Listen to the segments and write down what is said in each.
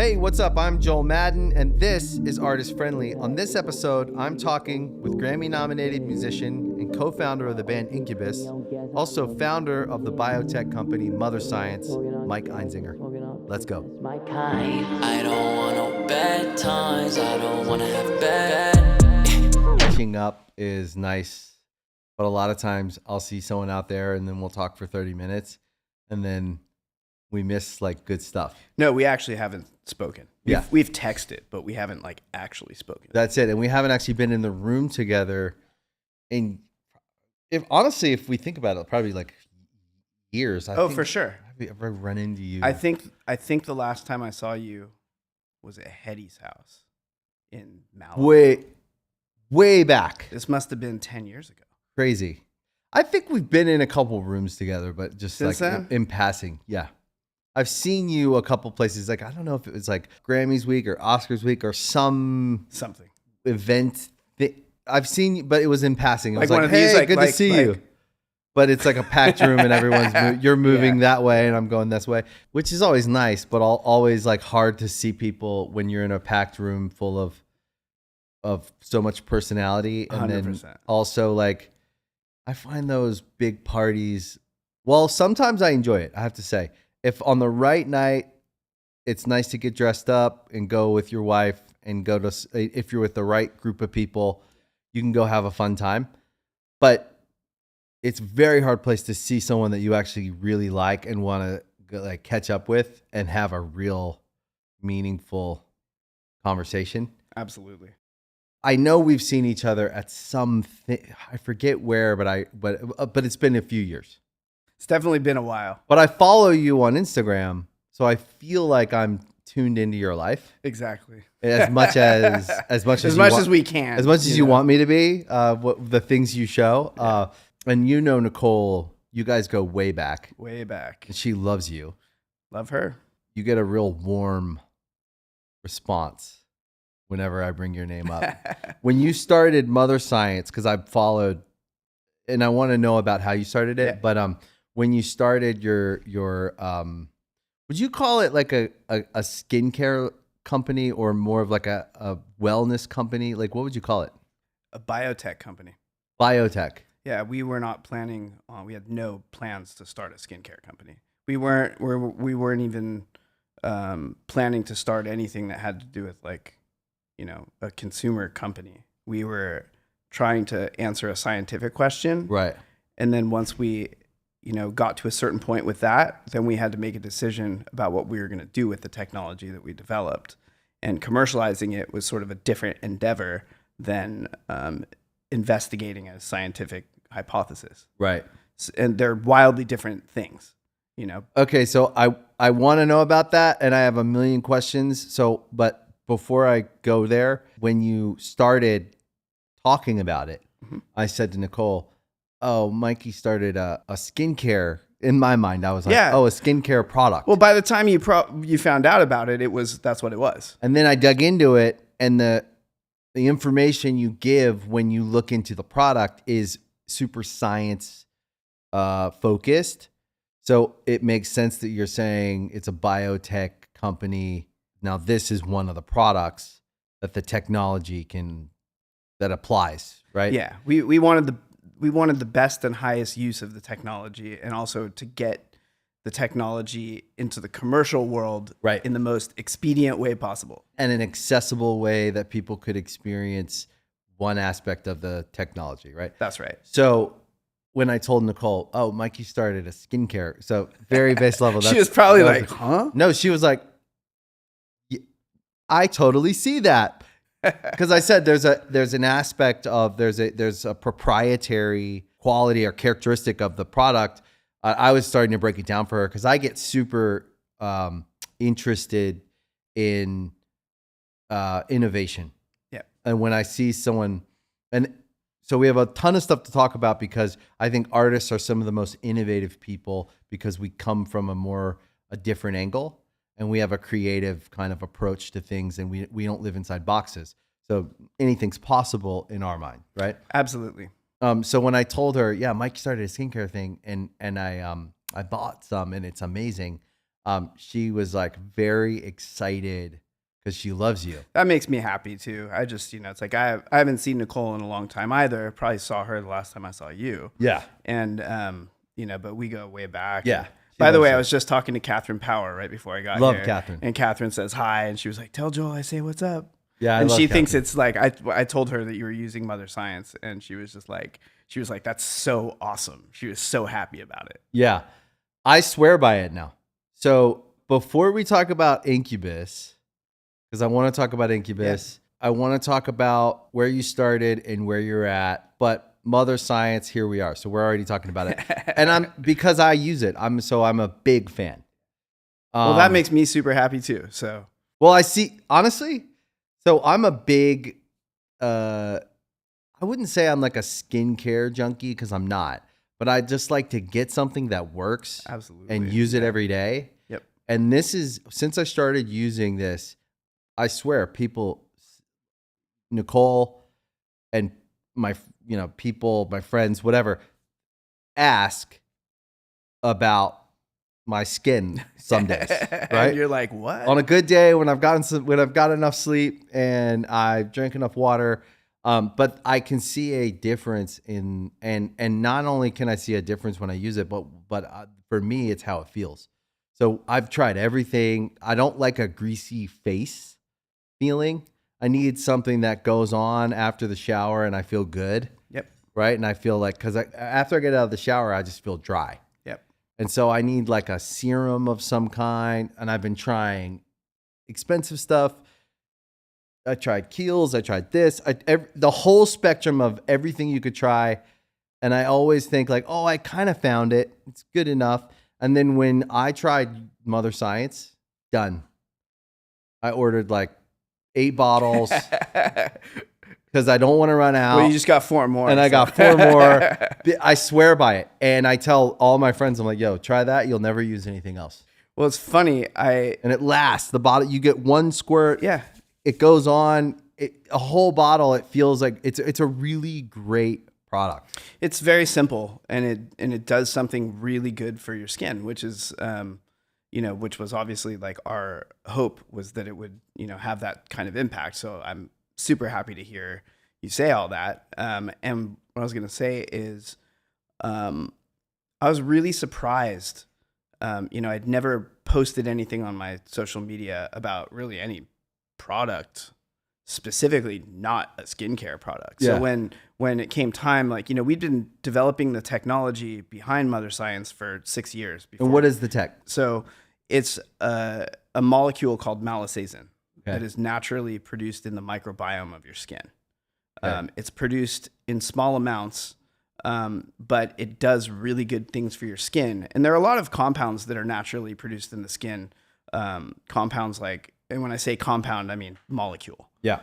Hey, what's up? I'm Joel Madden, and this is Artist Friendly. On this episode, I'm talking with Grammy-nominated musician and co-founder of the band Incubus, also founder of the biotech company Mother Science, Mike Einziger. Let's go. I don't want no bad times. I don't want to have bad. Catching up is nice, but a lot of times I'll see someone out there, and then we'll talk for 30 minutes, and then we miss like good stuff. No, we actually haven't spoken. Yeah. We've texted, but we haven't like actually spoken. That's it. And we haven't actually been in the room together in, if we think about it, probably like years. For sure. Have we ever run into you? I think the last time I saw you was at Hetty's house in Malibu. Way back. This must have been 10 years ago. Crazy. I think we've been in a couple rooms together, but just Since like then? in passing. Yeah. I've seen you a couple places. Like, I don't know if it was like Grammys week or Oscars week or something event. I've seen you, but it was in passing. It was like, hey, good to see you. But it's like a packed room and everyone's you're moving that way and I'm going this way, which is always nice, but always like hard to see people when you're in a packed room full of so much personality. And 100%. then also like, I find those big parties, well, sometimes I enjoy it, I have to say. If on the right night, it's nice to get dressed up and go with your wife and go to, if you're with the right group of people, you can go have a fun time. But it's a very hard place to see someone that you actually really like and want to like catch up with and have a real meaningful conversation. Absolutely. I know we've seen each other at I forget where, but it's been a few years. It's definitely been a while. But I follow you on Instagram, so I feel like I'm tuned into your life Exactly. as much as we can, as much as you want me to be. What the things you show, and you know Nicole, you guys go way back, and she loves you. Love her. You get a real warm response whenever I bring your name up. When you started Mother Science, because I've followed, and I want to know about how you started it, but when you started your would you call it like a skincare company or more of like a wellness company? Like, what would you call it? A biotech company. Biotech. Yeah, we were not planning on. We had no plans to start a skincare company. We weren't even planning to start anything that had to do with like, a consumer company. We were trying to answer a scientific question. Right. And then once we, got to a certain point with that, then we had to make a decision about what we were going to do with the technology that we developed. And commercializing it was sort of a different endeavor than investigating a scientific hypothesis. Right. And they're wildly different things, Okay, so I want to know about that, and I have a million questions. So, but before I go there, when you started talking about it, I said to Nicole, "Oh, Mikey started a skincare." In my mind, I was like, "Oh, a skincare product." Well, by the time you found out about it, that's what it was. And then I dug into it, and the information you give when you look into the product is super science focused. So it makes sense that you're saying it's a biotech company. Now, this is one of the products that the technology that applies, right? Yeah, we wanted the best and highest use of the technology, and also to get the technology into the commercial world in the most expedient way possible. And an accessible way that people could experience one aspect of the technology, right? That's right. So when I told Nicole, "Oh, Mikey started a skincare," so very base level. She was probably like, "Huh?" No, she was like, "I totally see that." Because I said there's an aspect of there's a proprietary quality or characteristic of the product. I was starting to break it down for her because I get super interested in innovation. Yeah. And when I see someone, and so we have a ton of stuff to talk about because I think artists are some of the most innovative people because we come from a different angle. And we have a creative kind of approach to things, and we don't live inside boxes. So anything's possible in our mind, right? Absolutely. So when I told her, yeah, Mike started a skincare thing, and I bought some, and it's amazing. she was like very excited because she loves you. That makes me happy too. I just, it's like I haven't seen Nicole in a long time either. I probably saw her the last time I saw you. Yeah. And, but we go way back. Yeah. By the way, I was just talking to Catherine Power right before I got Love here. Catherine. And Catherine says hi. And she was like, tell Joel I say what's up. Yeah. And she thinks it's like, I told her that you were using Mother Science. And she was like, that's so awesome. She was so happy about it. Yeah. I swear by it now. So before we talk about Incubus, because I want to talk about Incubus, I want to talk about where you started and where you're at. But Mother Science, here we are. So we're already talking about it. And because I use it, I'm a big fan. Well, that makes me super happy too. So, well, I see, honestly, so I'm a big, I wouldn't say I'm like a skincare junkie because I'm not, but I just like to get something that works absolutely and use it every day. Yep. And this is, since I started using this, I swear people, Nicole and my, people, my friends, whatever, ask about my skin some days, right? And you're like, what? On a good day when I've got enough sleep and I drank enough water, but I can see a difference and not only can I see a difference when I use it, but for me, it's how it feels. So I've tried everything. I don't like a greasy face feeling. I need something that goes on after the shower and I feel good. Yep. Right. And I feel like, because after I get out of the shower, I just feel dry. Yep. And so I need like a serum of some kind. And I've been trying expensive stuff. I tried Kiehl's. I tried this. The whole spectrum of everything you could try. And I always think like, oh, I kind of found it. It's good enough. And then when I tried Mother Science, done. I ordered like 8 bottles because I don't want to run out. Well, you just got 4 more. And I got 4 more. I swear by it. And I tell all my friends, I'm like, yo, try that. You'll never use anything else. Well, it's funny. And it lasts. The bottle, you get 1 squirt. Yeah. It goes on. A whole bottle. It feels like it's a really great product. It's very simple, and it does something really good for your skin, which is, which was obviously like our hope was that it would, have that kind of impact. So I'm super happy to hear you say all that. And what I was going to say is, I was really surprised. I'd never posted anything on my social media about really any product, specifically not a skincare product. Yeah. So when it came time, we'd been developing the technology behind Mother Science for 6 years before. And what is the tech? So it's a molecule called malisasin Okay. that is naturally produced in the microbiome of your skin. Okay. It's produced in small amounts, but it does really good things for your skin. And there are a lot of compounds that are naturally produced in the skin. Compounds like, and when I say compound, I mean molecule. Yeah.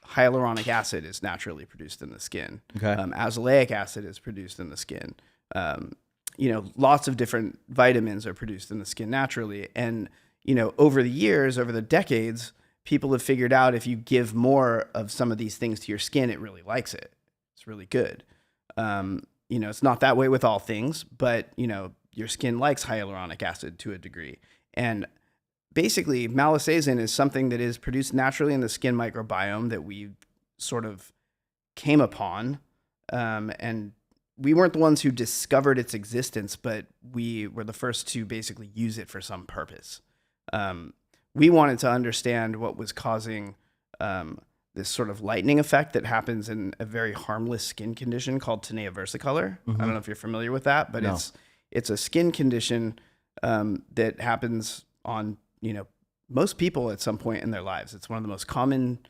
Hyaluronic acid is naturally produced in the skin. Okay. Azelaic acid is produced in the skin. Lots of different vitamins are produced in the skin naturally. And, over the years, over the decades, people have figured out if you give more of some of these things to your skin, it really likes it. It's really good. It's not that way with all things, but, your skin likes hyaluronic acid to a degree. And basically, malisasin is something that is produced naturally in the skin microbiome that we sort of came upon. And we weren't the ones who discovered its existence, but we were the first to basically use it for some purpose. We wanted to understand what was causing this sort of lightening effect that happens in a very harmless skin condition called tinea versicolor. Mm-hmm. I don't know if you're familiar with that, but No. it's a skin condition that happens on most people at some point in their lives. It's one of the most common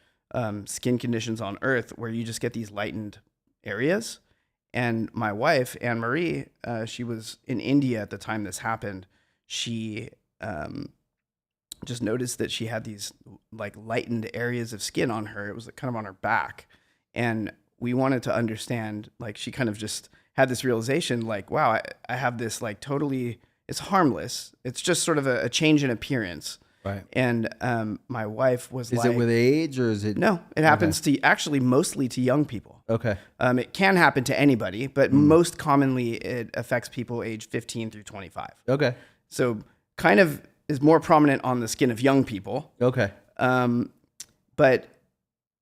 skin conditions on earth where you just get these lightened areas. And my wife, Anne Marie, she was in India at the time this happened. She just noticed that she had these like lightened areas of skin on her. It was kind of on her back. And we wanted to understand, like, she kind of just had this realization, like, wow, I have this like totally, it's harmless. It's just sort of a change in appearance. Right. And my wife was Is it with age or is it? No, it happens to actually mostly to young people. Okay. It can happen to anybody, but most commonly it affects people age 15 through 25. Okay. So kind of is more prominent on the skin of young people. Okay. But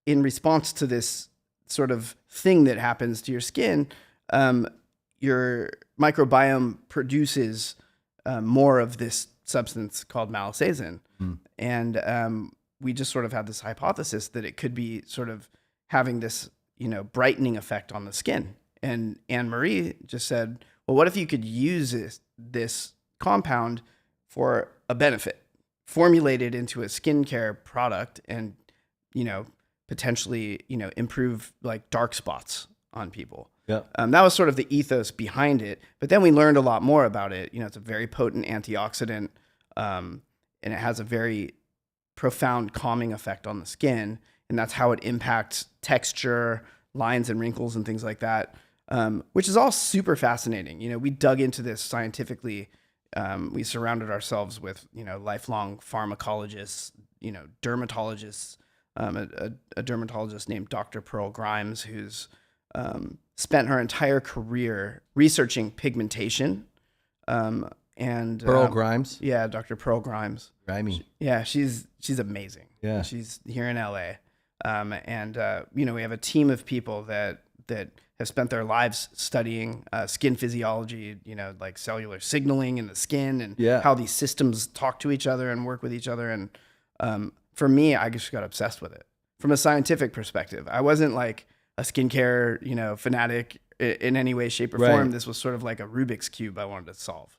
in response to this sort of thing that happens to your skin, your microbiome produces more of this substance called malisasin. And we just sort of had this hypothesis that it could be sort of having this, brightening effect on the skin. And Anne-Marie just said, well, what if you could use this compound for a benefit, formulate it into a skincare product and, potentially, improve like dark spots on people. Yeah. That was sort of the ethos behind it. But then we learned a lot more about it. It's a very potent antioxidant, and it has a very profound calming effect on the skin. And that's how it impacts texture, lines and wrinkles and things like that, which is all super fascinating. We dug into this scientifically. We surrounded ourselves with, lifelong pharmacologists, dermatologists, a dermatologist named Dr. Pearl Grimes, who's spent her entire career researching pigmentation. And Pearl Grimes? Yeah, Dr. Pearl Grimes. Grimy. Yeah, she's amazing. Yeah. She's here in LA. And we have a team of people that have spent their lives studying skin physiology, like cellular signaling in the skin and how these systems talk to each other and work with each other. And for me, I just got obsessed with it from a scientific perspective. I wasn't like a skincare, fanatic in any way, shape, or form. This was sort of like a Rubik's Cube I wanted to solve.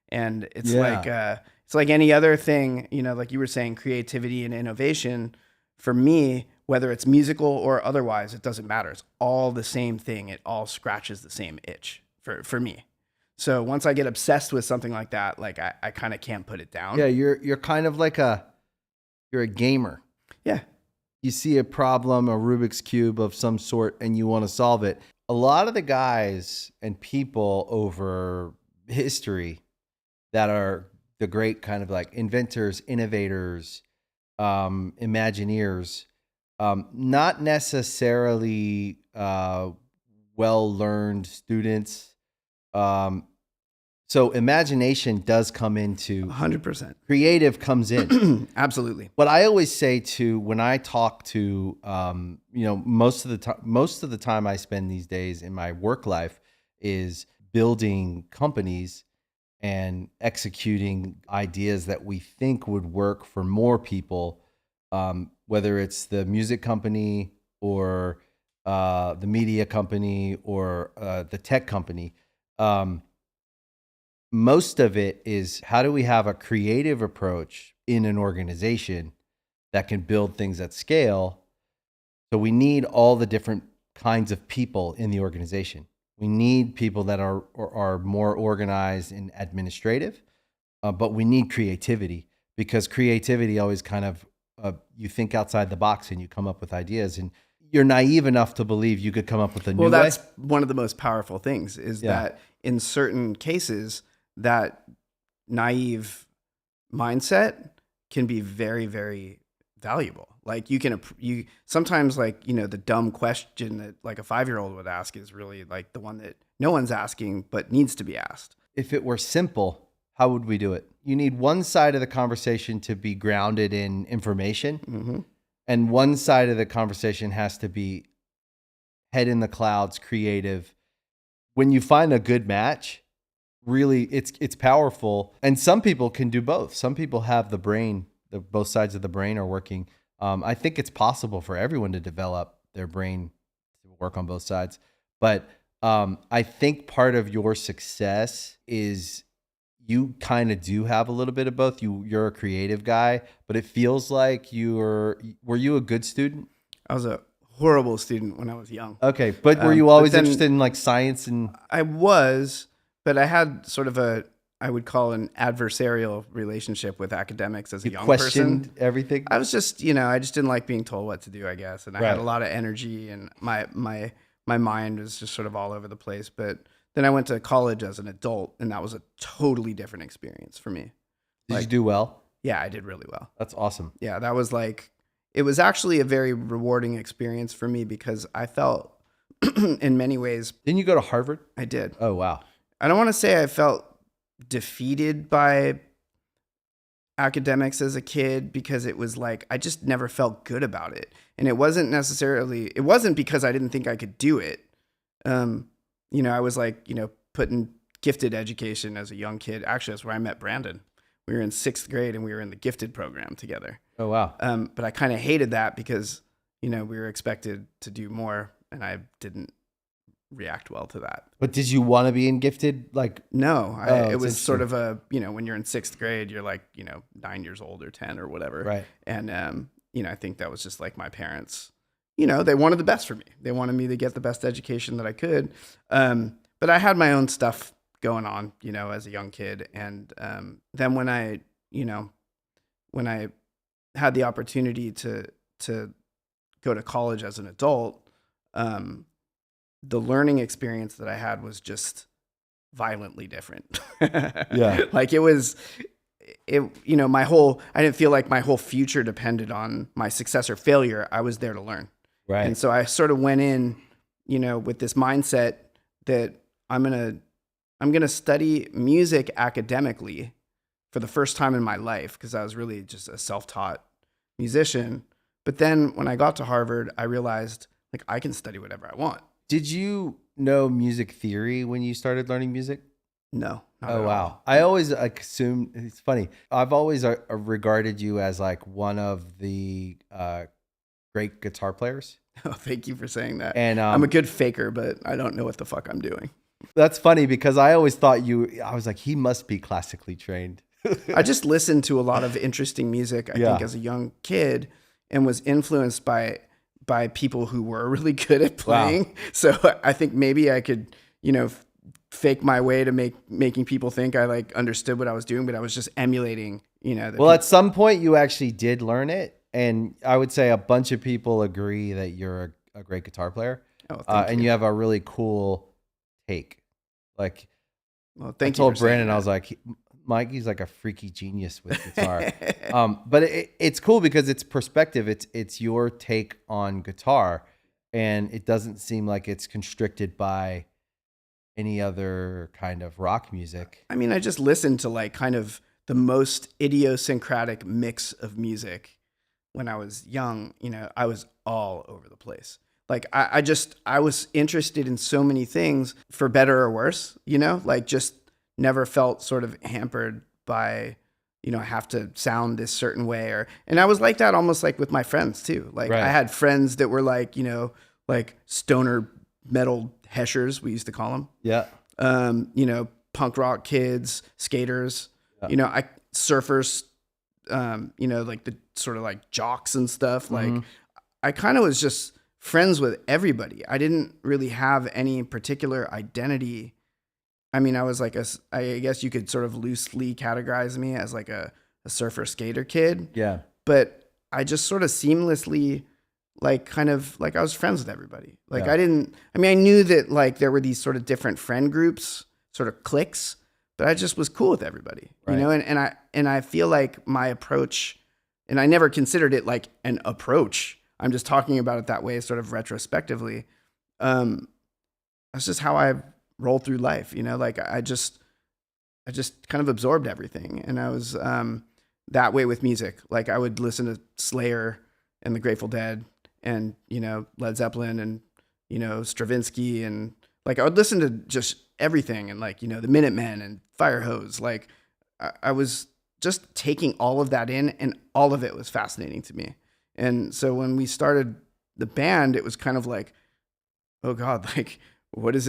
And it's like any other thing, like you were saying, creativity and innovation. For me, whether it's musical or otherwise, it doesn't matter. It's all the same thing. It all scratches the same itch for me. So once I get obsessed with something like that, like I kind of can't put it down. Yeah, you're kind of like you're a gamer. Yeah. You see a problem, a Rubik's Cube of some sort, and you want to solve it. A lot of the guys and people over history that are the great kind of like inventors, innovators, Imagineers, not necessarily well-learned students. So imagination does come into 100%. Creative comes in. Absolutely. What I always say to when I talk to, most of the time I spend these days in my work life is building companies and executing ideas that we think would work for more people, whether it's the music company or the media company or the tech company. Most of it is how do we have a creative approach in an organization that can build things at scale? So we need all the different kinds of people in the organization. We need people that are more organized and administrative, but we need creativity because creativity always kind of, you think outside the box and you come up with ideas and you're naive enough to believe you could come up with a new way. Well, that's one of the most powerful things is that in certain cases, that naive mindset can be very, very valuable. Like you sometimes like, the dumb question that like a 5-year-old would ask is really like the one that no one's asking, but needs to be asked. If it were simple, how would we do it? You need one side of the conversation to be grounded in information, and one side of the conversation has to be head in the clouds, creative. When you find a good match, really it's powerful. And some people can do both. Some people have the brain, both sides of the brain are working. I think it's possible for everyone to develop their brain to work on both sides. But I think part of your success is you kind of do have a little bit of both. You're a creative guy, but it feels like were you a good student? I was a horrible student when I was young. Okay. But were you always interested in like science? And I was, but I had sort of I would call an adversarial relationship with academics as a young questioned person. Everything. I was just, I just didn't like being told what to do, I guess. And I had a lot of energy and my mind was just sort of all over the place. But then I went to college as an adult and that was a totally different experience for me. Did you do well? Yeah, I did really well. That's awesome. Yeah, that was like, it was actually a very rewarding experience for me because I felt in many ways, Didn't you go to Harvard? I did. Oh, wow. I don't want to say I felt defeated by academics as a kid because it was like, I just never felt good about it. And it wasn't because I didn't think I could do it. I was like, put in gifted education as a young kid. Actually, that's where I met Brandon. We were in 6th grade and we were in the gifted program together. Oh, wow. But I kind of hated that because, we were expected to do more and I didn't react well to that. But did you want to be in gifted? Like, no, it was interesting. sort of a, when you're in 6th grade, you're like, 9 years old or 10 or whatever. Right. And, I think that was just like my parents, they wanted the best for me. They wanted me to get the best education that I could. But I had my own stuff going on, as a young kid. And then when I had the opportunity to go to college as an adult, the learning experience that I had was just violently different. Yeah. Like I didn't feel like my whole future depended on my success or failure. I was there to learn. Right. And so I sort of went in, with this mindset that I'm going to study music academically for the first time in my life because I was really just a self-taught musician. But then when I got to Harvard, I realized like I can study whatever I want. Did you know music theory when you started learning music? No. Not Oh, at wow. all. I always assume, it's funny. I've always regarded you as like one of the great guitar players. Oh, thank you for saying that. And I'm a good faker, but I don't know what the fuck I'm doing. that's funny because I always thought I was like, he must be classically trained. I just listened to a lot of interesting music, I think, as a young kid and was influenced by people who were really good at playing. Wow. So I think maybe I could, fake my way to making people think I like understood what I was doing, but I was just emulating, At some point you actually did learn it. And I would say a bunch of people agree that you're a great guitar player. Oh, thank you. And you have a really cool take. Like, well, thank I told you for Brandon, saying I was like, Mikey's like a freaky genius with guitar. But it's cool because it's perspective. It's your take on guitar, and it doesn't seem like it's constricted by any other kind of rock music. I mean, I just listened to like kind of the most idiosyncratic mix of music when I was young. I was all over the place. Like I was interested in so many things for better or worse, like just never felt sort of hampered by, I have to sound this certain way and I was like that almost like with my friends too. Like Right. I had friends that were like, like stoner metal heshers, we used to call them. Yeah. Punk rock kids, skaters, surfers, like the sort of like jocks and stuff. Mm-hmm. Like I kind of was just friends with everybody. I didn't really have any particular identity. I mean, I was like I guess you could sort of loosely categorize me as like a surfer skater kid. Yeah. But I just sort of seamlessly like kind of like I was friends with everybody. Like Yeah. I knew that like there were these sort of different friend groups, sort of cliques, but I just was cool with everybody, Right. and I feel like my approach, and I never considered it like an approach. I'm just talking about it that way, sort of retrospectively. That's just how I roll through life, like I just kind of absorbed everything. And I was that way with music. Like I would listen to Slayer and the Grateful Dead and, Led Zeppelin and, Stravinsky. And like, I would listen to just everything. And like, the Minutemen and Fire Hose. Like I was just taking all of that in and all of it was fascinating to me. And so when we started the band, it was kind of like, oh God, like, what is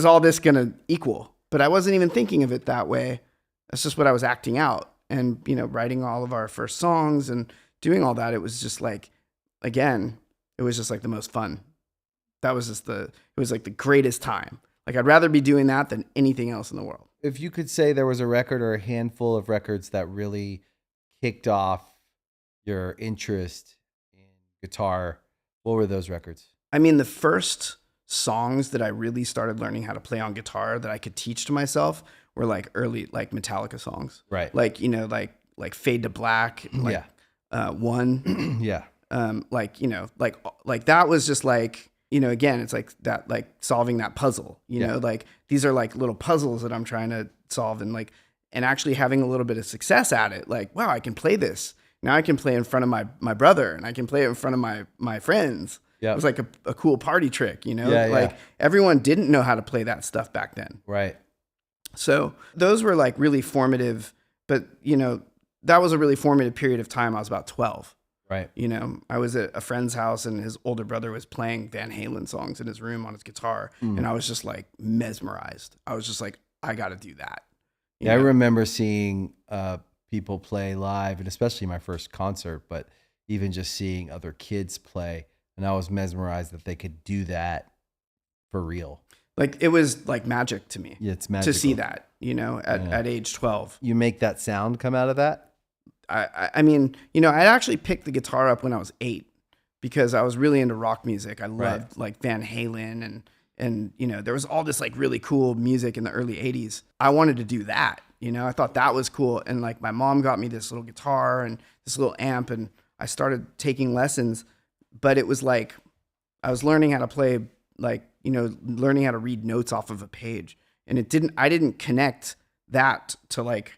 all this gonna equal? But I wasn't even thinking of it that way. That's just what I was acting out. And, writing all of our first songs and doing all that, it was just like, again, it was just like the most fun. It was like the greatest time. Like I'd rather be doing that than anything else in the world. If you could say there was a record or a handful of records that really kicked off your interest in guitar, what were those records? I mean, the first songs that I really started learning how to play on guitar that I could teach to myself were like early, like Metallica songs. Right. Like, like Fade to Black, like One. Yeah. Like, you know, like that was just like, you know, again, it's like that, like solving that puzzle, you know, like these are like little puzzles that I'm trying to solve, and like, and actually having a little bit of success at it. Like, wow, I can play this. Now I can play in front of my brother, and I can play it in front of my friends. It was like a cool party trick, you know, like everyone didn't know how to play that stuff back then. Right. So those were like really formative, but you know, that was a really formative period of time. I was about 12. Right. You know, I was at a friend's house, and his older brother was playing Van Halen songs in his room on his guitar. And I was just like mesmerized. I was just like, I got to do that. I remember seeing people play live, and especially my first concert, but even just seeing other kids play. And I was mesmerized that they could do that for real. Like, it was like magic to me. Yeah, it's magical to see that, you know, at age 12. You make that sound come out of that? I mean, you know, I actually picked the guitar up when I was 8 because I was really into rock music. I loved like Van Halen and, you know, there was all this like really cool music in the early 80s. I wanted to do that, you know, I thought that was cool. And like my mom got me this little guitar and this little amp, and I started taking lessons, but it was like, I was learning how to play, like, you know, learning how to read notes off of a page. And I didn't connect that to like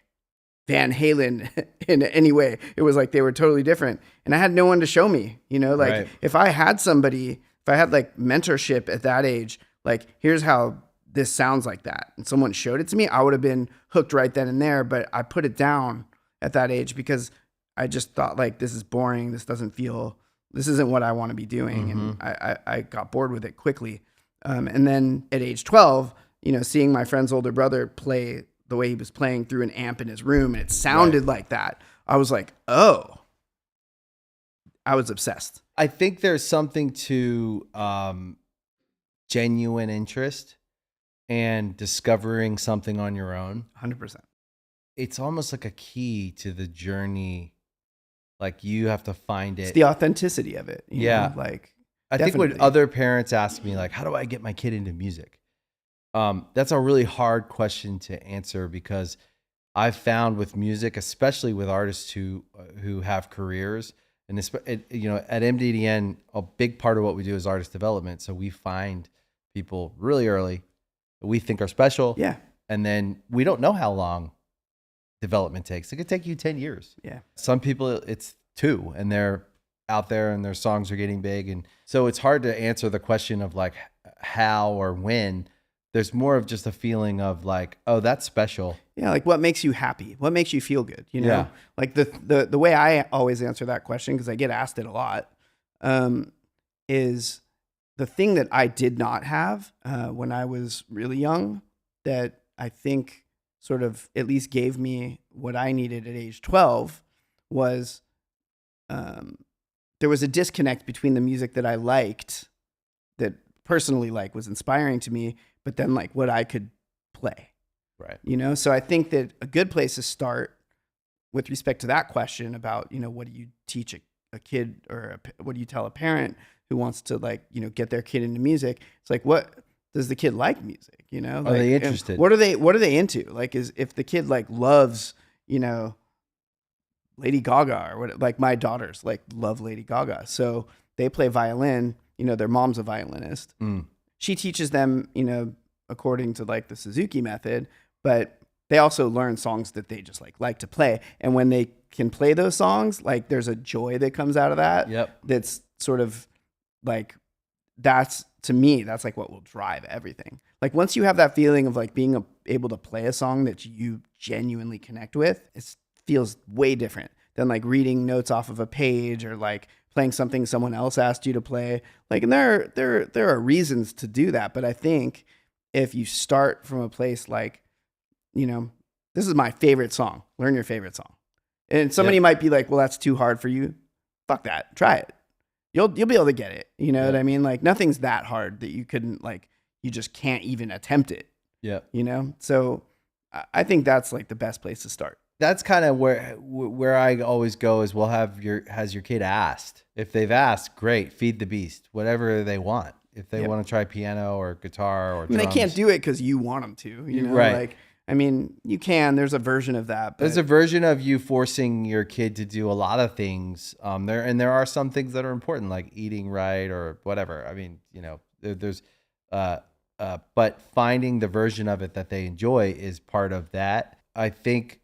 Van Halen in any way. It was like they were totally different. And I had no one to show me, you know, like if I had like mentorship at that age, like here's how this sounds like that, and someone showed it to me, I would have been hooked right then and there. But I put it down at that age because I just thought like, this is boring. This isn't what I want to be doing. And I got bored with it quickly. And then at age 12, you know, seeing my friend's older brother play the way he was playing through an amp in his room, and it sounded like that, I was like, oh, I was obsessed. I think there's something to genuine interest and discovering something on your own. 100%. It's almost like a key to the journey. Like you have to find it. It's the authenticity of it. You know? Like, I think when other parents ask me, like, how do I get my kid into music? That's a really hard question to answer, because I've found with music, especially with artists who have careers, and you know, at MDDN, a big part of what we do is artist development. So we find people really early that we think are special. Yeah. And then we don't know how long development takes. It could take you 10 years. Yeah. Some people it's 2, and they're out there and their songs are getting big. And so it's hard to answer the question of like how or when. There's more of just a feeling of like, oh, that's special. Yeah, like what makes you happy? What makes you feel good? You know, Yeah. like the way I always answer that question, because I get asked it a lot, is the thing that I did not have when I was really young, that I think sort of at least gave me what I needed at age 12 was there was a disconnect between the music that I liked, that personally like was inspiring to me, but then like what I could play. Right. You know, so I think that a good place to start with respect to that question about, you know, what do you teach a kid, or what do you tell a parent who wants to like, you know, get their kid into music? It's like, what does the kid like music? You know, Are like, they interested? What are they into? Like, if the kid like loves, you know, Lady Gaga, or what, like my daughters like love Lady Gaga. So they play violin, you know, their mom's a violinist. She teaches them, you know, according to like the Suzuki method, but they also learn songs that they just like to play. And when they can play those songs, like there's a joy that comes out of that. Yep. That's sort of like, that's, to me, that's like what will drive everything. Like once you have that feeling of like being able to play a song that you genuinely connect with, it feels way different than like reading notes off of a page, or like playing something someone else asked you to play. Like, and there are reasons to do that. But I think if you start from a place like, you know, this is my favorite song, learn your favorite song. And somebody might be like, well, that's too hard for you. Fuck that. Try it. You'll be able to get it. You know what I mean? Like nothing's that hard that you couldn't, like, you just can't even attempt it. Yeah. You know? So I think that's like the best place to start. That's kind of where I always go is, well, has your kid asked? If they've asked, great, feed the beast, whatever they want. If they want to try piano or guitar or drums. I mean, they can't do it because you want them to, you know, right. like I mean, you can. There's a version of that. But There's a version of you forcing your kid to do a lot of things. There are some things that are important, like eating right or whatever. I mean, but finding the version of it that they enjoy is part of that. I think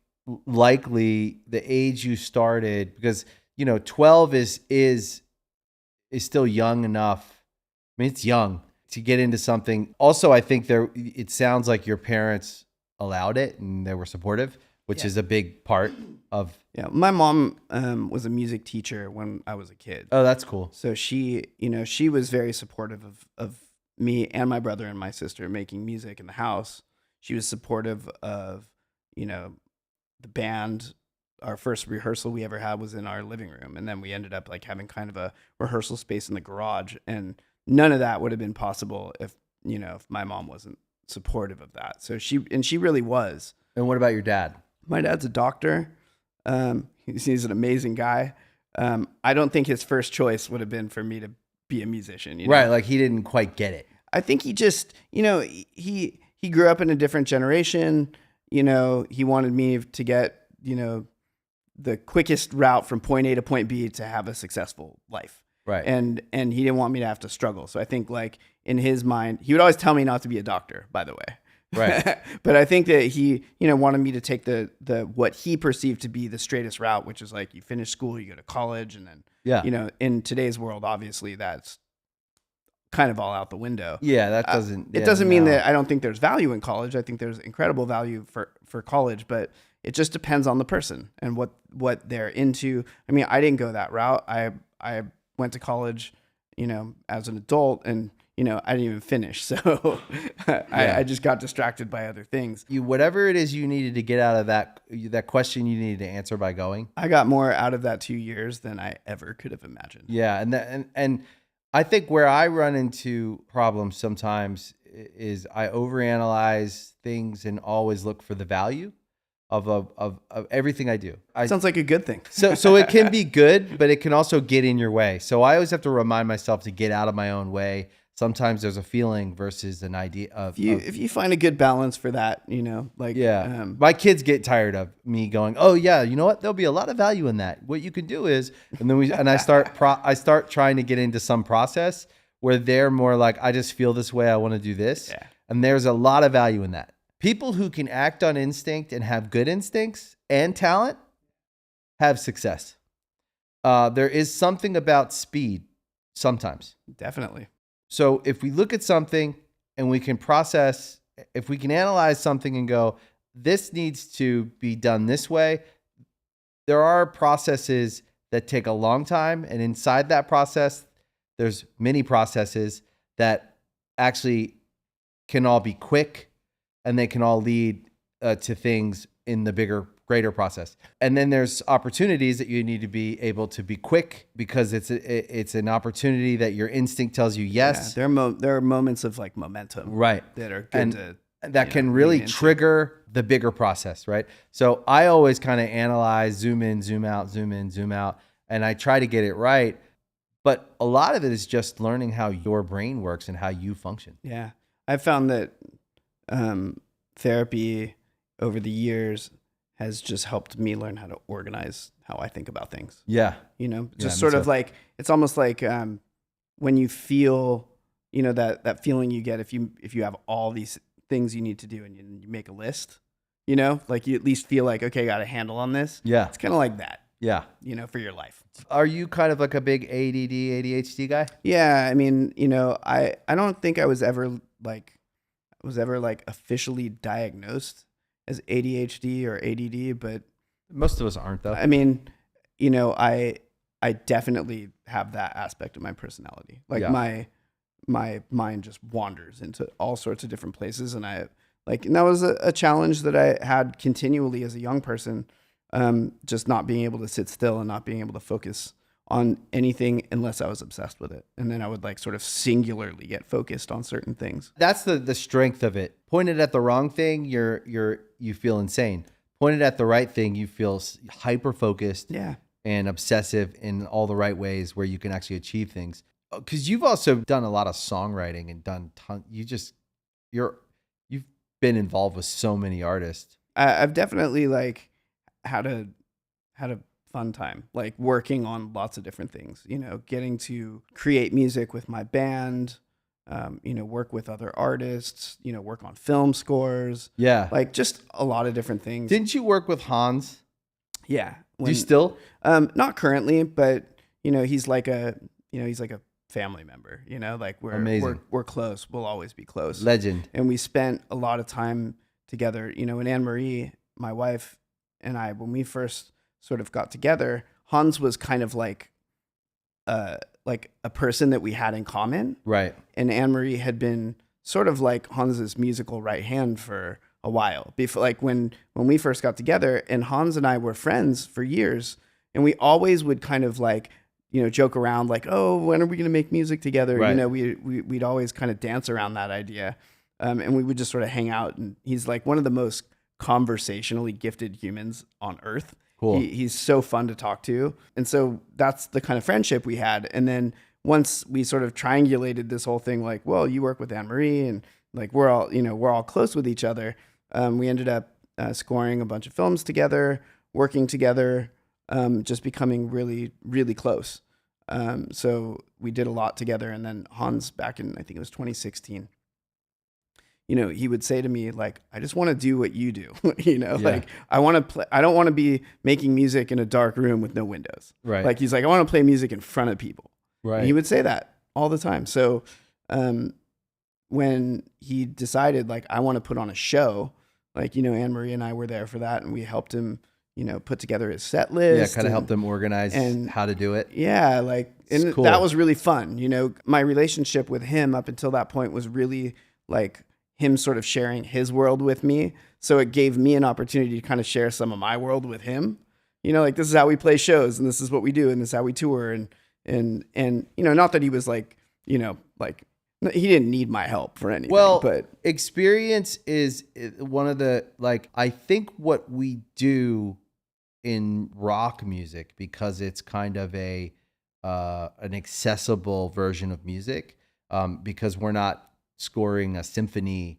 likely the age you started, because 12 is still young enough. I mean, it's young to get into something. Also, I think it sounds like your parents allowed it and they were supportive, which is a big part of. Yeah, my mom was a music teacher when I was a kid. Oh, that's cool. So she was very supportive of me and my brother and my sister making music in the house. She was supportive of, the band. Our first rehearsal we ever had was in our living room. And then we ended up like having kind of a rehearsal space in the garage. And none of that would have been possible if my mom wasn't supportive of that. So she really was. And what about your dad? My dad's a doctor. He's an amazing guy. I don't think his first choice would have been for me to be a musician. Right. Like he didn't quite get it. I think he just, he grew up in a different generation. He wanted me to get, the quickest route from point A to point B to have a successful life. Right. And he didn't want me to have to struggle. So I think like in his mind, he would always tell me not to be a doctor, by the way. Right. But I think that he, wanted me to take the what he perceived to be the straightest route, which is like you finish school, you go to college, and then, in today's world, obviously that's kind of all out the window. Yeah, that doesn't. It doesn't mean that I don't think there's value in college. I think there's incredible value for college, but it just depends on the person and what they're into. I mean, I didn't go that route. I went to college, as an adult, and I didn't even finish. So I just got distracted by other things. Whatever it is you needed to get out of that question you needed to answer by going. I got more out of that 2 years than I ever could have imagined. Yeah. And I think where I run into problems sometimes is I overanalyze things and always look for the value of everything I do. Sounds like a good thing. So it can be good, but it can also get in your way. So I always have to remind myself to get out of my own way. Sometimes there's a feeling versus an idea of. If you find a good balance for that, my kids get tired of me going, oh yeah, you know what? There'll be a lot of value in that. What you can do is, and then I start trying to get into some process where they're more like, I just feel this way. I want to do this. Yeah. And there's a lot of value in that. People who can act on instinct and have good instincts and talent have success. There is something about speed sometimes. Definitely. So if we look at something and we can if we can analyze something and go, this needs to be done this way, there are processes that take a long time. And inside that process, there's many processes that actually can all be quick and they can all lead to things in the greater process. And then there's opportunities that you need to be able to be quick because it's an opportunity that your instinct tells you yes. Yeah, there are moments of like momentum, right, that are good that can really trigger the bigger process, right? So I always kind of analyze, zoom in, zoom out, zoom in, zoom out, and I try to get it right. But a lot of it is just learning how your brain works and how you function. Yeah, I found that therapy over the years has just helped me learn how to organize how I think about things. Yeah. Just sort of like, it's almost like when you feel, that feeling you get if you have all these things you need to do and you make a list, like you at least feel like, okay, I got a handle on this. Yeah. It's kind of like that. Yeah. For your life. Are you kind of like a big ADD, ADHD guy? Yeah. I mean, I don't think I was ever officially diagnosed as ADHD or ADD, but most of us aren't though. I mean, I definitely have that aspect of my personality. Like my mind just wanders into all sorts of different places. And and that was a challenge that I had continually as a young person. Just not being able to sit still and not being able to focus on anything unless I was obsessed with it. And then I would like sort of singularly get focused on certain things. That's the strength of it. Pointed at the wrong thing, you feel insane. Pointed at the right thing, you feel hyper focused and obsessive in all the right ways where you can actually achieve things. Because you've also done a lot of songwriting and done you've been involved with so many artists. I've definitely like had a fun time, like working on lots of different things, getting to create music with my band, work with other artists, work on film scores. Yeah. Like just a lot of different things. Didn't you work with Hans? Yeah. Do you still? Not currently, but he's like a family member, like Amazing. we're close. We'll always be close. Legend. And we spent a lot of time together, and Anne-Marie, my wife, and I, when we first sort of got together, Hans was kind of like a person that we had in common. Right. And Anne-Marie had been sort of like Hans's musical right hand for a while. Before, like when we first got together, and Hans and I were friends for years, and we always would kind of like, joke around like, oh, when are we going to make music together? Right. We'd always kind of dance around that idea. And we would just sort of hang out, and he's like one of the most conversationally gifted humans on earth. Cool. He's so fun to talk to. And so that's the kind of friendship we had. And then once we sort of triangulated this whole thing, like, well, you work with Anne-Marie, and like we're all close with each other. We ended up scoring a bunch of films together, working together, just becoming really, really close. So we did a lot together. And then Hans, back in, I think it was 2016, he would say to me, like, I just want to do what you do, like I want to play. I don't want to be making music in a dark room with no windows. Right. Like he's like, I want to play music in front of people. Right. And he would say that all the time. So when he decided, like, I want to put on a show, like, Anne-Marie and I were there for that, and we helped him, put together his set list. Yeah, kind of helped them organize and how to do it. Yeah, like, and cool. that was really fun. My relationship with him up until that point was really like him sort of sharing his world with me. So it gave me an opportunity to kind of share some of my world with him. Like, this is how we play shows, and this is what we do, and this is how we tour, and not that he was like, like, he didn't need my help for anything. Well, but experience is one of the, like, I think what we do in rock music, because it's kind of an accessible version of music, because we're not scoring a symphony,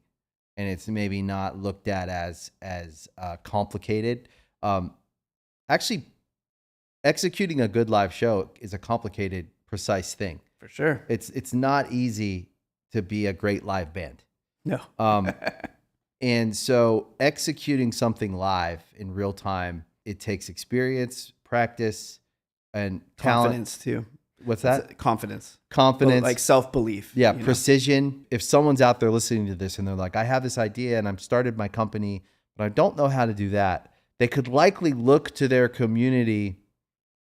and it's maybe not looked at as complicated. Actually, executing a good live show is a complicated, precise thing. for sure. It's not easy to be a great live band. No. And so executing something live in real time, it takes experience, practice, and talent. Confidence too. What's that? Confidence. Confidence. Like self-belief. Yeah, precision. If someone's out there listening to this and they're like, I have this idea and I've started my company, but I don't know how to do that, they could likely look to their community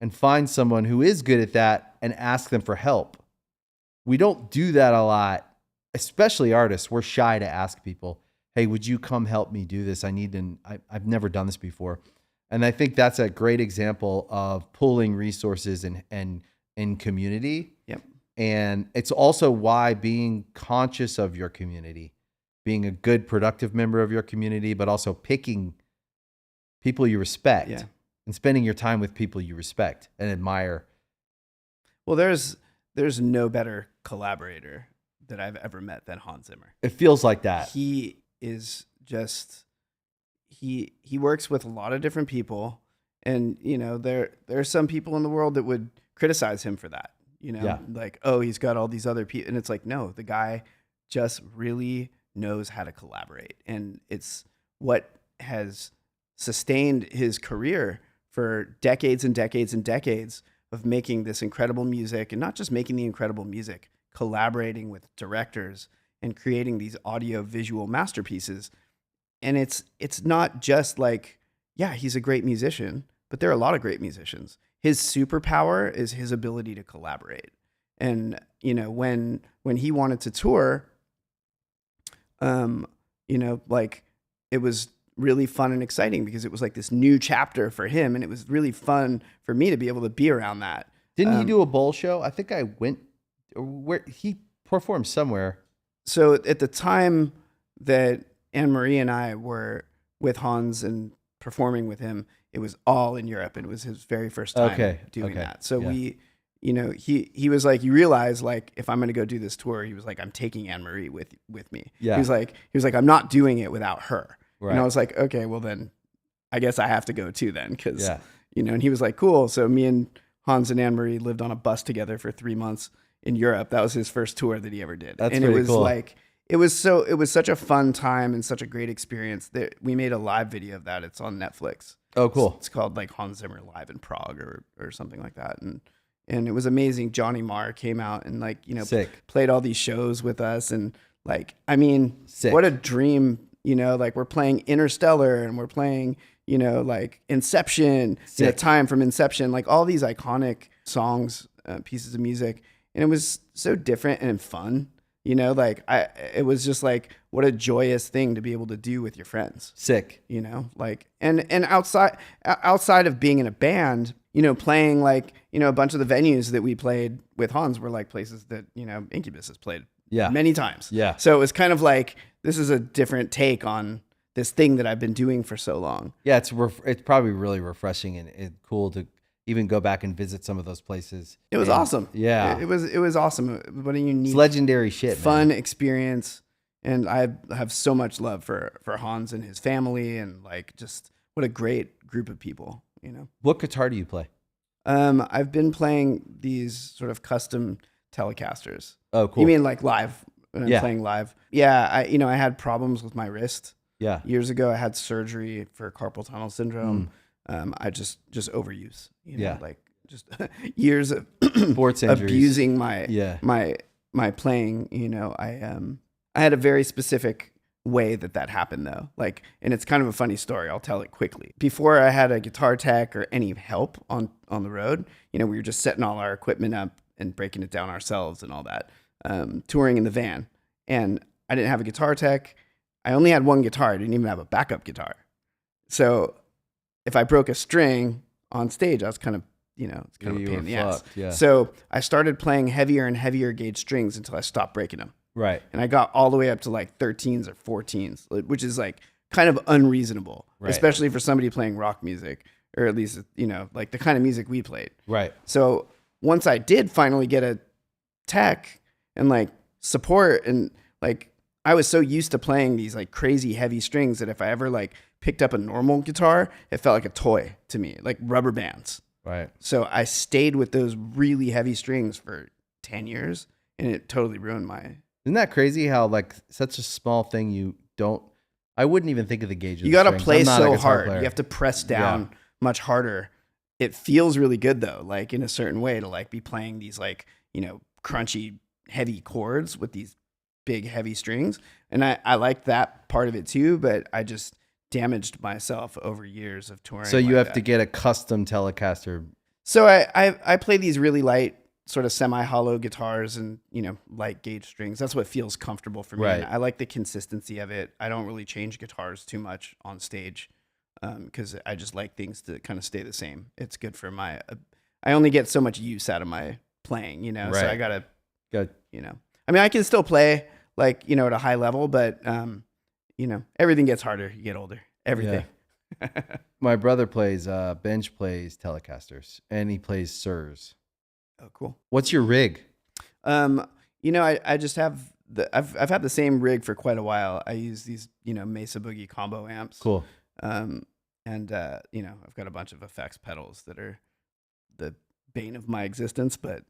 and find someone who is good at that and ask them for help. We don't do that a lot, especially artists. We're shy to ask people, hey, would you come help me do this? I've never done this before. And I think that's a great example of pulling resources and in community. Yep. And it's also why being conscious of your community, being a good, productive member of your community, but also picking people you respect and spending your time with people you respect and admire. Well, there's no better collaborator that I've ever met than Hans Zimmer. It feels like that. He is just, he works with a lot of different people, and there are some people in the world that would criticize him for that, like, oh, he's got all these other people, and it's like, no, the guy just really knows how to collaborate, and it's what has sustained his career for decades and decades and decades of making this incredible music, and not just making the incredible music, collaborating with directors and creating these audio visual masterpieces. And it's not just like, yeah, he's a great musician, but there are a lot of great musicians. His superpower is his ability to collaborate. And, when he wanted to tour, like, it was really fun and exciting because it was like this new chapter for him. And it was really fun for me to be able to be around that. Didn't he do a bowl show? I think I went where he performed somewhere. So at the time that Anne-Marie and I were with Hans and performing with him, it was all in Europe. It was his very first time doing that. So we, he was like, you realize like if I'm going to go do this tour, he was like, I'm taking Anne-Marie with me. Yeah. He was like, I'm not doing it without her. Right. And I was like, okay, well then I guess I have to go too then. Cause Yeah. and he was like, cool. So me and Hans and Anne-Marie lived on a bus together for 3 months in Europe. That was his first tour that he ever did. That's and pretty it was cool. like, it was such a fun time and such a great experience that we made a live video of that. It's on Netflix. Oh, cool. It's called like Hans Zimmer Live in Prague or something like that. And it was amazing. Johnny Marr came out and like, Sick. played all these shows with us. And like, I mean, Sick. what a dream, like we're playing Interstellar and we're playing, like Inception, Time from Inception, like all these iconic songs, pieces of music. And it was so different and fun, like it was just like, what a joyous thing to be able to do with your friends. Sick. Like, and outside of being in a band, playing like, a bunch of the venues that we played with Hans were like places that, Incubus has played many times. Yeah. So it was kind of like, this is a different take on this thing that I've been doing for so long. Yeah, it's probably really refreshing and cool to even go back and visit some of those places. It was awesome. Yeah. It was awesome. What a unique, It's legendary shit, fun man. experience. And I have so much love for Hans and his family, and like just what a great group of people, What guitar do you play? I've been playing these sort of custom Telecasters. Oh, cool. You mean like live? When I'm Yeah. playing live. Yeah, I had problems with my wrist. Yeah. Years ago, I had surgery for carpal tunnel syndrome. I just overuse. Yeah. Like just years of Sports injuries. abusing my Yeah. my playing. I had a very specific way that happened though. Like, and it's kind of a funny story. I'll tell it quickly. Before I had a guitar tech or any help on the road, we were just setting all our equipment up and breaking it down ourselves and all that, touring in the van. And I didn't have a guitar tech. I only had one guitar. I didn't even have a backup guitar. So if I broke a string on stage, I was kind of, it's kind of a pain in the ass. fucked, yeah. So I started playing heavier and heavier gauge strings until I stopped breaking them. Right. And I got all the way up to like 13s or 14s, which is like kind of unreasonable, Right. especially for somebody playing rock music, or at least, like the kind of music we played. Right. So once I did finally get a tech and like support, and like I was so used to playing these like crazy heavy strings that if I ever like picked up a normal guitar, it felt like a toy to me, like rubber bands. Right. So I stayed with those really heavy strings for 10 years, and it totally ruined my... Isn't that crazy how like such a small thing I wouldn't even think of the gauge of You the got to strings. play I'm not a so guitar hard. player. You have to press down much harder. It feels really good though, like in a certain way, to like be playing these like, crunchy, heavy chords with these big, heavy strings. And I like that part of it too, but I just damaged myself over years of touring. So you like have that. to get a custom Telecaster. So I play these really light, sort of semi-hollow guitars and, light gauge strings. That's what feels comfortable for me. Right. And I like the consistency of it. I don't really change guitars too much on stage because I just like things to kind of stay the same. It's good for I only get so much use out of my playing, So Right. I got to, Good. I mean, I can still play like, at a high level, but, everything gets harder. You get older. Everything. My brother plays, Benj plays Telecasters, and he plays Sirs. Oh, cool. What's your rig? I just have I've had the same rig for quite a while. I use these, Mesa Boogie combo amps. Cool. And I've got a bunch of effects pedals that are the bane of my existence, but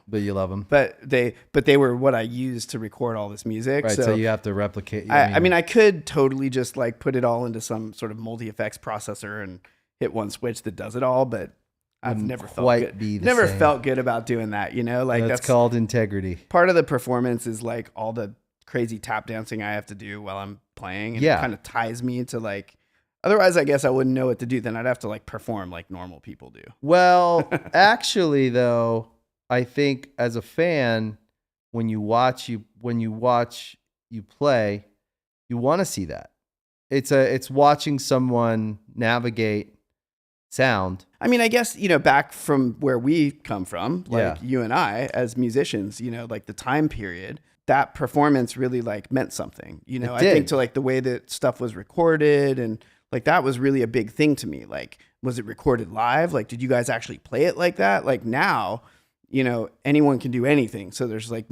But you love them. but they were what I used to record all this music. Right. So you have to replicate. I mean, I could totally just like put it all into some sort of multi-effects processor and hit one switch that does it all, but I've Wouldn't never felt quite good. be the Never same. felt good about doing that, Like that's that's called integrity. part of the performance is like all the crazy tap dancing I have to do while I'm playing. And Yeah. it kind of ties me to like, otherwise I guess I wouldn't know what to do. Then I'd have to like perform like normal people do. Well, actually, though, I think as a fan, when you watch you play, you want to see that. It's watching someone navigate sound. I mean, I guess, back from where we come from, like Yeah. you and I as musicians, like the time period, that performance really like meant something, I did. think to like the way that stuff was recorded, and like that was really a big thing to me. Like, was it recorded live? Like, did you guys actually play it like that? Like now, anyone can do anything. So there's like